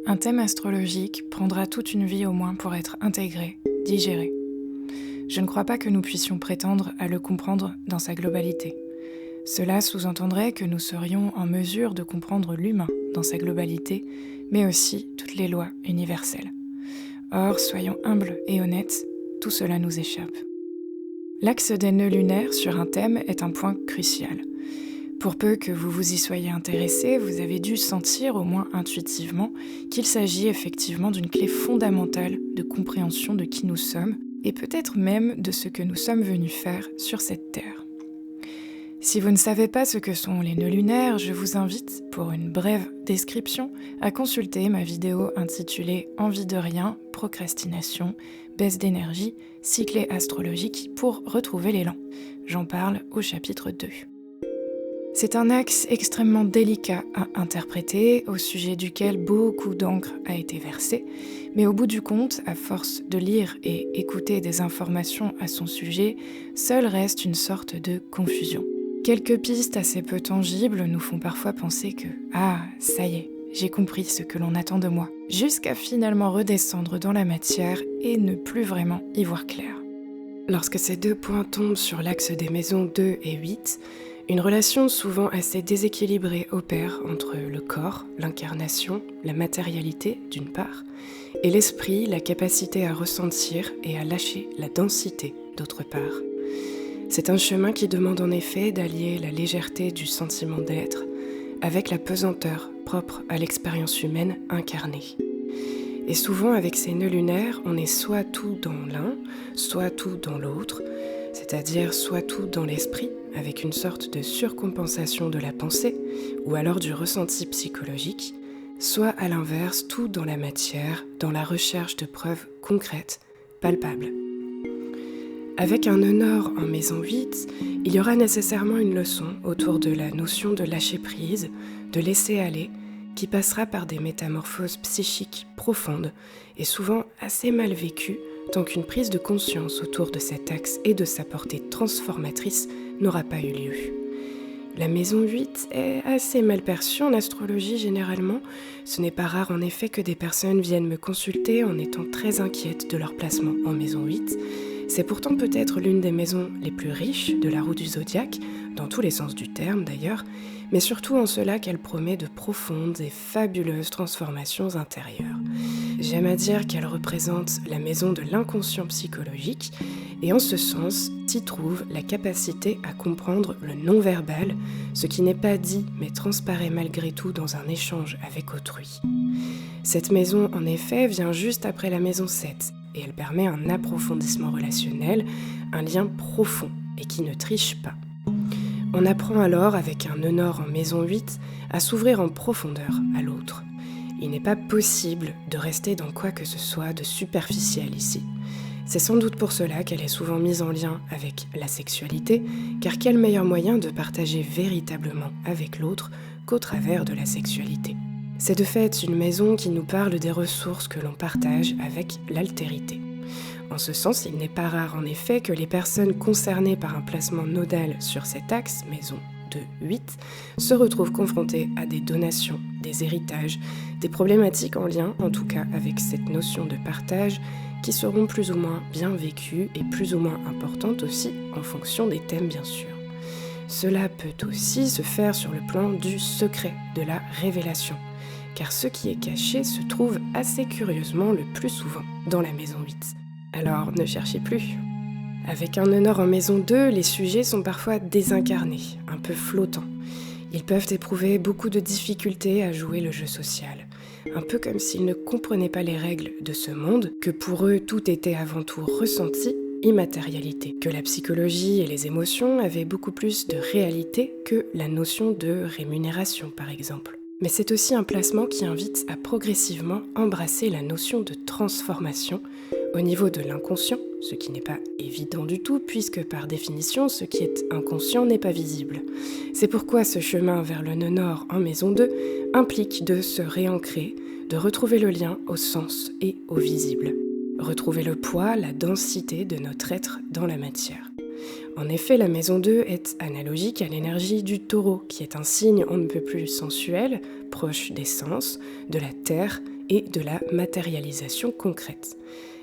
Un thème astrologique prendra toute une vie au moins pour être intégré, digéré. Je ne crois pas que nous puissions prétendre à le comprendre dans sa globalité. Cela sous-entendrait que nous serions en mesure de comprendre l'humain dans sa globalité, mais aussi toutes les lois universelles. Or, soyons humbles et honnêtes, tout cela nous échappe. L'axe des nœuds lunaires sur un thème est un point crucial. Pour peu que vous vous y soyez intéressé, vous avez dû sentir, au moins intuitivement, qu'il s'agit effectivement d'une clé fondamentale de compréhension de qui nous sommes, et peut-être même de ce que nous sommes venus faire sur cette terre. Si vous ne savez pas ce que sont les nœuds lunaires, je vous invite, pour une brève description, à consulter ma vidéo intitulée « Envie de rien, procrastination, baisse d'énergie, cyclé astrologique » pour retrouver l'élan. J'en parle au chapitre 2. C'est un axe extrêmement délicat à interpréter, au sujet duquel beaucoup d'encre a été versée, mais au bout du compte, à force de lire et écouter des informations à son sujet, seul reste une sorte de confusion. Quelques pistes assez peu tangibles nous font parfois penser que « Ah, ça y est, j'ai compris ce que l'on attend de moi », jusqu'à finalement redescendre dans la matière et ne plus vraiment y voir clair. Lorsque ces deux points tombent sur l'axe des maisons 2 et 8, une relation souvent assez déséquilibrée opère entre le corps, l'incarnation, la matérialité d'une part, et l'esprit, la capacité à ressentir et à lâcher la densité d'autre part. C'est un chemin qui demande en effet d'allier la légèreté du sentiment d'être avec la pesanteur propre à l'expérience humaine incarnée. Et souvent avec ces nœuds lunaires, on est soit tout dans l'un, soit tout dans l'autre, c'est-à-dire soit tout dans l'esprit, avec une sorte de surcompensation de la pensée, ou alors du ressenti psychologique, soit à l'inverse, tout dans la matière, dans la recherche de preuves concrètes, palpables. Avec un nœud nord en maison 8, il y aura nécessairement une leçon autour de la notion de lâcher prise, de laisser aller, qui passera par des métamorphoses psychiques profondes et souvent assez mal vécues, tant qu'une prise de conscience autour de cet axe et de sa portée transformatrice n'aura pas eu lieu. La maison 8 est assez mal perçue en astrologie généralement. Ce n'est pas rare en effet que des personnes viennent me consulter en étant très inquiètes de leur placement en maison 8. C'est pourtant peut-être l'une des maisons les plus riches de la roue du zodiaque, dans tous les sens du terme d'ailleurs, mais surtout en cela qu'elle promet de profondes et fabuleuses transformations intérieures. J'aime à dire qu'elle représente la maison de l'inconscient psychologique, et en ce sens, s'y trouve la capacité à comprendre le non-verbal, ce qui n'est pas dit mais transparaît malgré tout dans un échange avec autrui. Cette maison, en effet, vient juste après la maison 7, et elle permet un approfondissement relationnel, un lien profond et qui ne triche pas. On apprend alors, avec un nœud nord en maison 8, à s'ouvrir en profondeur à l'autre. Il n'est pas possible de rester dans quoi que ce soit de superficiel ici. C'est sans doute pour cela qu'elle est souvent mise en lien avec la sexualité, car quel meilleur moyen de partager véritablement avec l'autre qu'au travers de la sexualité. C'est de fait une maison qui nous parle des ressources que l'on partage avec l'altérité. En ce sens, il n'est pas rare en effet que les personnes concernées par un placement nodal sur cet axe, maison 2-8, se retrouvent confrontées à des donations, des héritages, des problématiques en lien, en tout cas avec cette notion de partage, qui seront plus ou moins bien vécues et plus ou moins importantes aussi en fonction des thèmes bien sûr. Cela peut aussi se faire sur le plan du secret, de la révélation, car ce qui est caché se trouve assez curieusement le plus souvent dans la maison 8. Alors ne cherchez plus. Avec un nœud nord en maison 2, les sujets sont parfois désincarnés, un peu flottants. Ils peuvent éprouver beaucoup de difficultés à jouer le jeu social, un peu comme s'ils ne comprenaient pas les règles de ce monde, que pour eux tout était avant tout ressenti, immatérialité, que la psychologie et les émotions avaient beaucoup plus de réalité que la notion de rémunération par exemple. Mais c'est aussi un placement qui invite à progressivement embrasser la notion de transformation au niveau de l'inconscient, ce qui n'est pas évident du tout puisque par définition ce qui est inconscient n'est pas visible. C'est pourquoi ce chemin vers le nœud nord en maison 2 implique de se réancrer, de retrouver le lien au sens et au visible, retrouver le poids, la densité de notre être dans la matière. En effet, la maison 2 est analogique à l'énergie du taureau, qui est un signe on ne peut plus sensuel, proche des sens, de la terre et de la matérialisation concrète.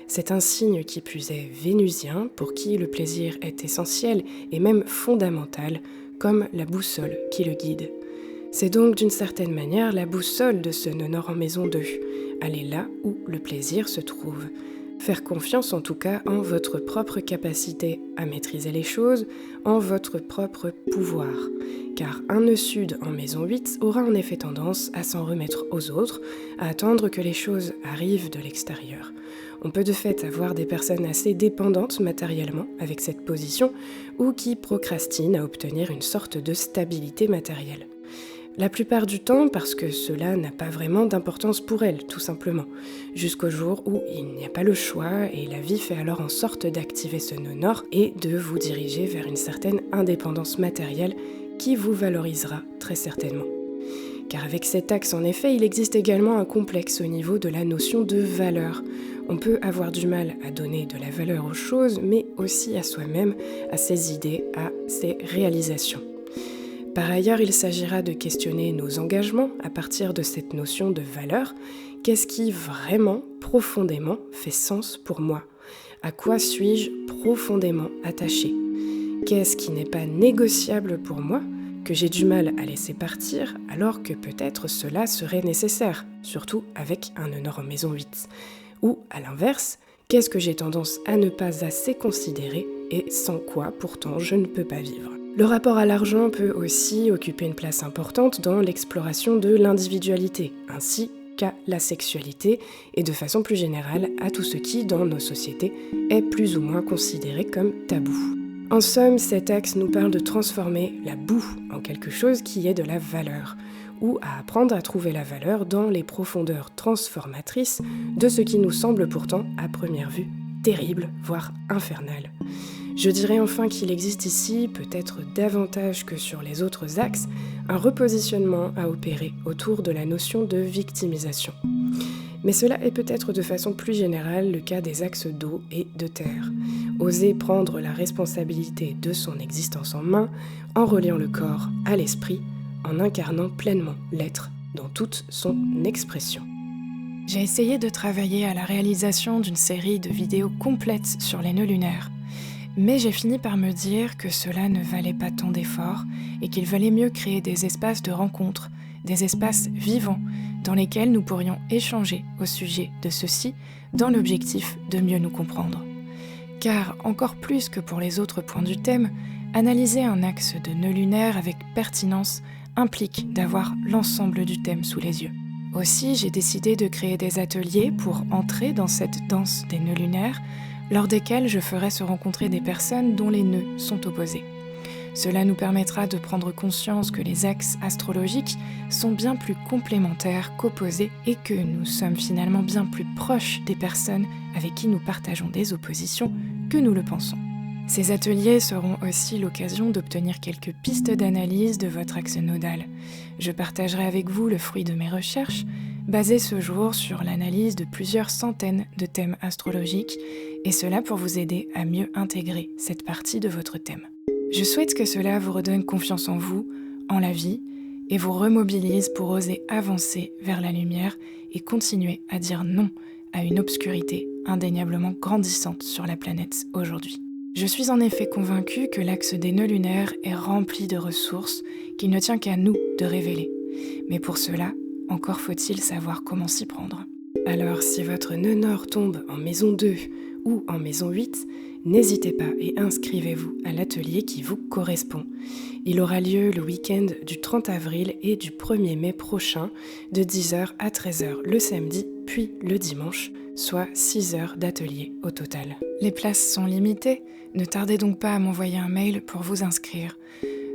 C'est un signe qui plus est vénusien, pour qui le plaisir est essentiel et même fondamental, comme la boussole qui le guide. C'est donc d'une certaine manière la boussole de ce nœud nord en maison 2, aller là où le plaisir se trouve. Faire confiance en tout cas en votre propre capacité à maîtriser les choses, en votre propre pouvoir. Car un nœud sud en maison 8 aura en effet tendance à s'en remettre aux autres, à attendre que les choses arrivent de l'extérieur. On peut de fait avoir des personnes assez dépendantes matériellement avec cette position ou qui procrastinent à obtenir une sorte de stabilité matérielle. La plupart du temps parce que cela n'a pas vraiment d'importance pour elles, tout simplement, jusqu'au jour où il n'y a pas le choix et la vie fait alors en sorte d'activer ce nœud nord et de vous diriger vers une certaine indépendance matérielle qui vous valorisera très certainement. Car avec cet axe en effet, il existe également un complexe au niveau de la notion de valeur. On peut avoir du mal à donner de la valeur aux choses, mais aussi à soi-même, à ses idées, à ses réalisations. Par ailleurs, il s'agira de questionner nos engagements à partir de cette notion de valeur. Qu'est-ce qui vraiment, profondément, fait sens pour moi ? À quoi suis-je profondément attaché ? Qu'est-ce qui n'est pas négociable pour moi, que j'ai du mal à laisser partir, alors que peut-être cela serait nécessaire, surtout avec un nœud nord en maison 8 ? Ou, à l'inverse, qu'est-ce que j'ai tendance à ne pas assez considérer et sans quoi, pourtant, je ne peux pas vivre ? Le rapport à l'argent peut aussi occuper une place importante dans l'exploration de l'individualité, ainsi qu'à la sexualité et de façon plus générale à tout ce qui, dans nos sociétés, est plus ou moins considéré comme tabou. En somme, cet axe nous parle de transformer la boue en quelque chose qui ait de la valeur, ou à apprendre à trouver la valeur dans les profondeurs transformatrices de ce qui nous semble pourtant, à première vue, terrible, voire infernal. Je dirais enfin qu'il existe ici, peut-être davantage que sur les autres axes, un repositionnement à opérer autour de la notion de victimisation. Mais cela est peut-être de façon plus générale le cas des axes d'eau et de terre. Oser prendre la responsabilité de son existence en main, en reliant le corps à l'esprit, en incarnant pleinement l'être dans toute son expression. J'ai essayé de travailler à la réalisation d'une série de vidéos complètes sur les nœuds lunaires. Mais j'ai fini par me dire que cela ne valait pas tant d'efforts et qu'il valait mieux créer des espaces de rencontre, des espaces vivants dans lesquels nous pourrions échanger au sujet de ceci dans l'objectif de mieux nous comprendre. Car, encore plus que pour les autres points du thème, analyser un axe de nœud lunaire avec pertinence implique d'avoir l'ensemble du thème sous les yeux. Aussi, j'ai décidé de créer des ateliers pour entrer dans cette danse des nœuds lunaires, lors desquels je ferai se rencontrer des personnes dont les nœuds sont opposés. Cela nous permettra de prendre conscience que les axes astrologiques sont bien plus complémentaires qu'opposés et que nous sommes finalement bien plus proches des personnes avec qui nous partageons des oppositions que nous le pensons. Ces ateliers seront aussi l'occasion d'obtenir quelques pistes d'analyse de votre axe nodal. Je partagerai avec vous le fruit de mes recherches, basées ce jour sur l'analyse de plusieurs centaines de thèmes astrologiques, et cela pour vous aider à mieux intégrer cette partie de votre thème. Je souhaite que cela vous redonne confiance en vous, en la vie, et vous remobilise pour oser avancer vers la lumière et continuer à dire non à une obscurité indéniablement grandissante sur la planète aujourd'hui. Je suis en effet convaincue que l'axe des nœuds lunaires est rempli de ressources qu'il ne tient qu'à nous de révéler. Mais pour cela, encore faut-il savoir comment s'y prendre. Alors si votre nœud nord tombe en maison 2 ou en maison 8, n'hésitez pas et inscrivez-vous à l'atelier qui vous correspond. Il aura lieu le week-end du 30 avril et du 1er mai prochain, de 10h à 13h le samedi, puis le dimanche, soit 6 heures d'atelier au total. Les places sont limitées, ne tardez donc pas à m'envoyer un mail pour vous inscrire.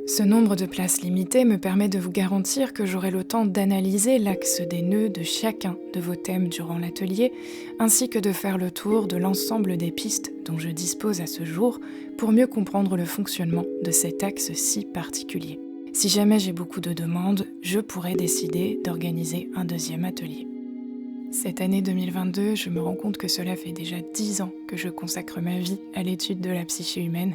Ce nombre de places limitées me permet de vous garantir que j'aurai le temps d'analyser l'axe des nœuds de chacun de vos thèmes durant l'atelier, ainsi que de faire le tour de l'ensemble des pistes dont je dispose à ce jour pour mieux comprendre le fonctionnement de cet axe si particulier. Si jamais j'ai beaucoup de demandes, je pourrais décider d'organiser un deuxième atelier. Cette année 2022, je me rends compte que cela fait déjà 10 ans que je consacre ma vie à l'étude de la psyché humaine.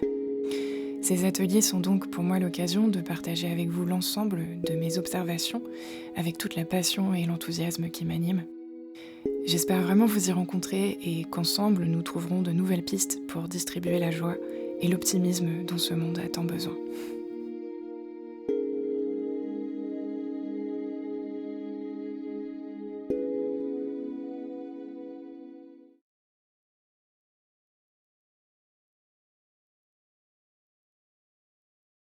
Ces ateliers sont donc pour moi l'occasion de partager avec vous l'ensemble de mes observations, avec toute la passion et l'enthousiasme qui m'animent. J'espère vraiment vous y rencontrer et qu'ensemble nous trouverons de nouvelles pistes pour distribuer la joie et l'optimisme dont ce monde a tant besoin.